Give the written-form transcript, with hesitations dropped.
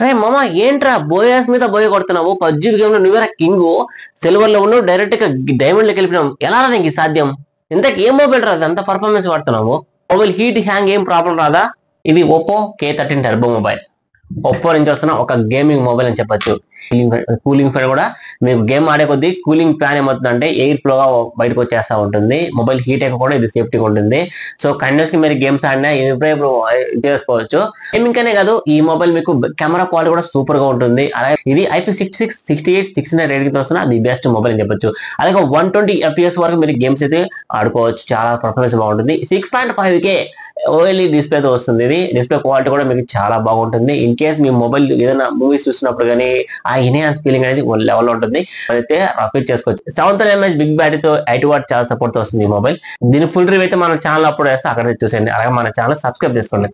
అరే మామ ఏంట్రా బోయాస్ మీద బోయ కొడుతున్నావు? పబ్జి గేమ్ లో నువ్వేరా కింగ్, సిల్వర్ లో ఉన్నావు, డైరెక్ట్ గా డైమండ్ లోకి వెళ్ళిపోయినావు. ఎలా రా నీకు సాధ్యం? ఇంతకు ఏం మొబైల్ రాదు అంత పర్ఫార్మెన్స్ వాడుతున్నావు? మొబైల్ హీట్ హ్యాంగ్ ఏం ప్రాబ్లం రాదా? ఇది Oppo K13 turbo mobile. Oppo నుంచి వస్తున్న ఒక గేమింగ్ మొబైల్ అని చెప్పొచ్చు. కూలింగ్ ఫ్యాన్ కూడా మీకు గేమ్ ఆడే కొద్దీ కూలింగ్ ఫ్యాన్ ఏమవుతుందంటే ఎయిర్ ఫ్లో గా బయటకు వచ్చేస్తా ఉంటుంది. మొబైల్ హీట్ అయ్యి కూడా ఇది సేఫ్టీగా ఉంటుంది. సో కంటిన్యూస్ గా మీరు గేమ్స్ ఆడినా ఎప్పుడెప్పుడు చేసుకోవచ్చు. గేమింగ్ అనే కాదు, ఈ మొబైల్ మీకు కెమెరా క్వాలిటీ కూడా సూపర్ గా ఉంటుంది. అలాగే ఇది IP66, 68, 69 రేటింగ్ తో వస్తున్న ది బెస్ట్ మొబైల్ అని చెప్పొచ్చు. అలాగే 120 FPS వరకు మీరు గేమ్స్ అయితే ఆడుకోవచ్చు. చాలా పర్ఫార్మెన్స్ బాగుంటుంది. 6.5K OLED డిస్ప్లే తో వస్తుంది. ఇది డిస్ప్లే క్వాలిటీ కూడా మీకు చాలా బాగుంటుంది. ఇన్ కేస్ మీ మొబైల్ ఏదైనా మూవీస్ చూసినప్పుడు కానీ ఆ ఎన్హాన్స్ ఫీలింగ్ అనేది లెవెల్ లో ఉంటుంది. అయితే అప్డేట్ చేసుకోవచ్చు. 7,000 mAh బిగ్ బ్యాటరీతో 8W ఛార్జ్ సపోర్ట్ తో వస్తుంది ఈ మొబైల్. దీని ఫుల్ రివ్యూ అయితే మన ఛానల్ అప్లోడ్ చేస్తే అక్కడ చూసేయండి. అలాగే మన ఛానల్ సబ్స్క్రైబ్ చేసుకోండి.